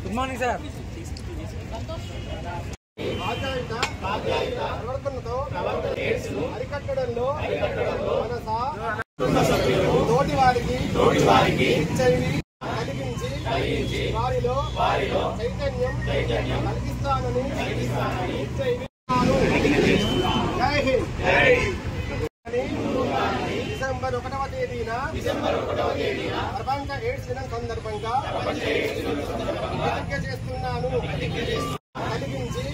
Good morning sir. అరికట్టడంలో తోటి వారికి కలిగించి వారిలో చైతన్యం కలిగిస్తానని జై హింద్. డిసెంబర్ 1వ తేదీన ప్రపంచ ఎయిడ్స్ దినం సందర్భంగా ప్రతిజ్ఞ చేస్తున్నాను.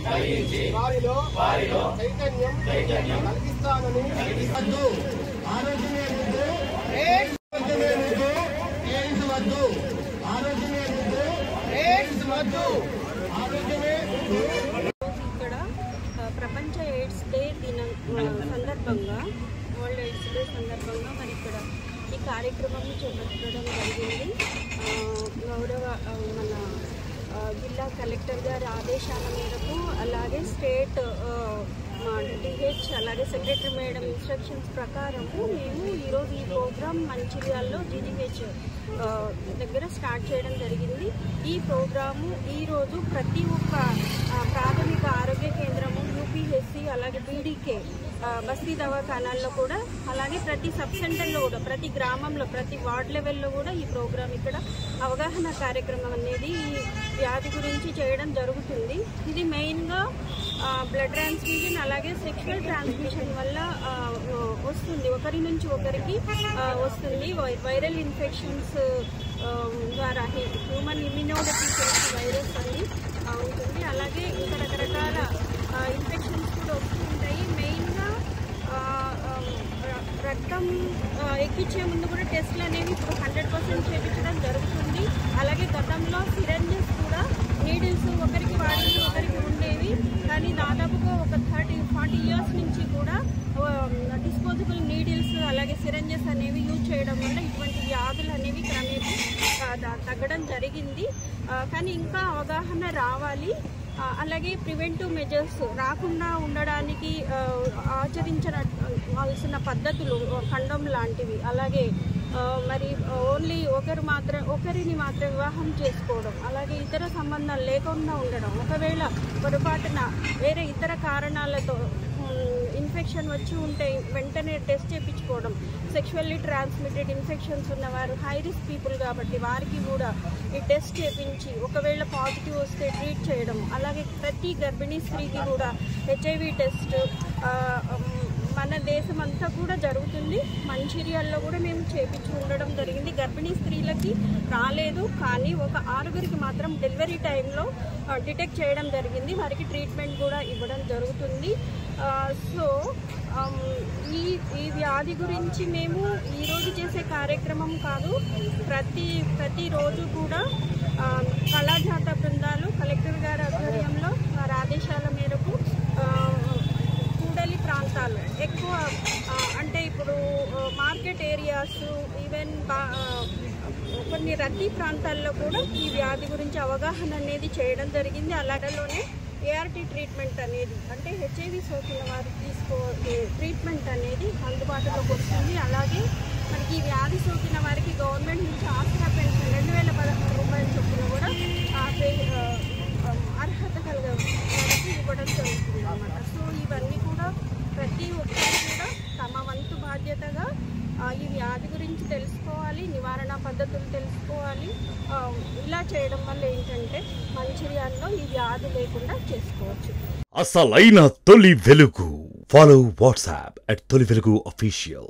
కలిగించి వారిలో చైతన్యం కలిగిస్తానని. ఆరోగ్యమే ముందు, ఆరోగ్యమే ముందు, ఎయిడ్స్ వద్దు. ఆరోగ్యమే ముందు, ఎయిడ్స్ వద్దు. ఆరోగ్యమే ఇక్కడ ప్రపంచ ఎయిడ్స్ డే దినం సందర్భంగా, వరల్డ్ ఎయిడ్స్ డే సందర్భంగా మరి ఇక్కడ ఈ కార్యక్రమం చేపట్టడం జరిగింది. గౌరవ మన జిల్లా కలెక్టర్ గారి ఆదేశాల మేరకు, అలాగే స్టేట్ డిహెచ్ అలాగే సెక్రటరీ మేడం ఇన్స్ట్రక్షన్స్ ప్రకారము మేము ఈరోజు ఈ ప్రోగ్రామ్ మంచిర్యాలలో జీజీహెచ్ దగ్గర స్టార్ట్ చేయడం జరిగింది. ఈ ప్రోగ్రాము ఈరోజు ప్రతి ఒక్క ప్రాథమిక ఆరోగ్య కేంద్రము, యూపీహెచ్సి, అలాగే బీడీకే బస్తీ దవాఖానాల్లో కూడా, అలాగే ప్రతి సబ్ సెంటర్లో కూడా, ప్రతి గ్రామంలో, ప్రతి వార్డ్ లెవెల్లో కూడా ఈ ప్రోగ్రాం ఇక్కడ అవగాహన కార్యక్రమం అనేది ఈ వ్యాధి గురించి చేయడం జరుగుతుంది. ఇది మెయిన్గా బ్లడ్ ట్రాన్స్ఫ్యూజన్ అలాగే సెక్షువల్ ట్రాన్స్మిషన్ వల్ల వస్తుంది, ఒకరి నుంచి ఒకరికి వస్తుంది. వైరల్ ఇన్ఫెక్షన్స్ ద్వారా హ్యూమన్ ఇమ్యూనోడెఫిషియన్సీ వైరస్ అని ఉంటుంది. అలాగే ఇంకా రకరకాల ఇన్ఫెక్షన్స్ కూడా వస్తుంటాయి. మెయిన్గా రక్తం ఎక్కించే ముందు కూడా టెస్ట్లు అనేవి ఇప్పుడు 100% చేయించడం జరుగుతుంది. అలాగే గతంలో సిరంజెస్ కూడా నీడిల్స్ ఒకరికి వాడి ఒకరికి ఉండేవి, కానీ దాదాపుగా ఒక 30-40 ఇయర్స్ నుంచి కూడా డిస్పోజబుల్ నీడిల్స్ అలాగే సిరంజెస్ అనేవి యూజ్ చేయడం వల్ల ఇటువంటి వ్యాధులు అనేవి క్రమేపీ తగ్గడం జరిగింది. కానీ ఇంకా అవగాహన రావాలి. అలాగే ప్రివెంటివ్ మెజర్స్ రాకుండా ఉండడానికి ఆచరించాల్సిన పద్ధతులు, కండోమ్ లాంటివి, అలాగే మరి ఓన్లీ ఒకరిని మాత్రం వివాహం చేసుకోవడం, అలాగే ఇతర సంబంధాలు లేకుండా ఉండడం, ఒకవేళ పొరపాటున వేరే ఇతర కారణాలతో ఇన్ఫెక్షన్ వచ్చి ఉంటే వెంటనే టెస్ట్ చేయించుకోవడం. సెక్షువల్లీ ట్రాన్స్మిటెడ్ ఇన్ఫెక్షన్స్ ఉన్నవారు హై రిస్క్ పీపుల్ కాబట్టి వారికి కూడా ఈ టెస్ట్ చేయించి ఒకవేళ పాజిటివ్ వస్తే ట్రీట్ చేయడం. అలాగే ప్రతి గర్భిణీ స్త్రీకి కూడా హెచ్ఐవి టెస్ట్ మన దేశం అంతా కూడా జరుగుతుంది. మంచిర్యాలలో కూడా మేము చేయించి ఉండడం జరిగింది. గర్భిణీ స్త్రీలకి రాలేదు, కానీ ఒక 6గురికి మాత్రం డెలివరీ టైంలో డిటెక్ట్ చేయడం జరిగింది. వారికి ట్రీట్మెంట్ కూడా ఇవ్వడం జరుగుతుంది. సో ఈ వ్యాధి గురించి మేము ఈరోజు చేసే కార్యక్రమం కాదు, ప్రతిరోజు కూడా కళాజాత బృందాలు కలెక్టర్ గారి ఆధ్వర్యంలో వారి ఆదేశాల మేరకు కూడలి ప్రాంతాలు ఎక్కువ, అంటే ఇప్పుడు మార్కెట్ ఏరియాస్, ఈవెన్ కొన్ని రద్దీ ప్రాంతాల్లో కూడా ఈ వ్యాధి గురించి అవగాహన అనేది చేయడం జరిగింది. అలాగలోనే ఏఆర్టీ ట్రీట్మెంట్ అనేది, అంటే హెచ్ఐవి సోకిన వారికి ట్రీట్మెంట్ అనేది అందుబాటులోకి వస్తుంది. అలాగే మనకి ఈ వ్యాధి సోకిన వారికి గవర్నమెంట్ నుంచి ఆసరా పెన్షన్ 2016 రూపాయల చొప్పున కూడా అర్హత కలిగే వారికి ఇవ్వడం జరుగుతుంది అన్నమాట. సో ఇవన్నీ కూడా ప్రతి ఒక్కరు కూడా తమ వంతు బాధ్యతగా ఈ వ్యాధి గురించి తెలుసుకోవాలి, నివారణ పద్ధతులు తెలుసుకోవాలి. ఇలా చేయడం వల్ల ఏంటంటే మంచిర్యాలలో ఈ వ్యాధి లేకుండా చేసుకోవచ్చు. అసలైన తొలి వెలుగు. ఫాలో వాట్సాప్ @తొలి వెలుగు official.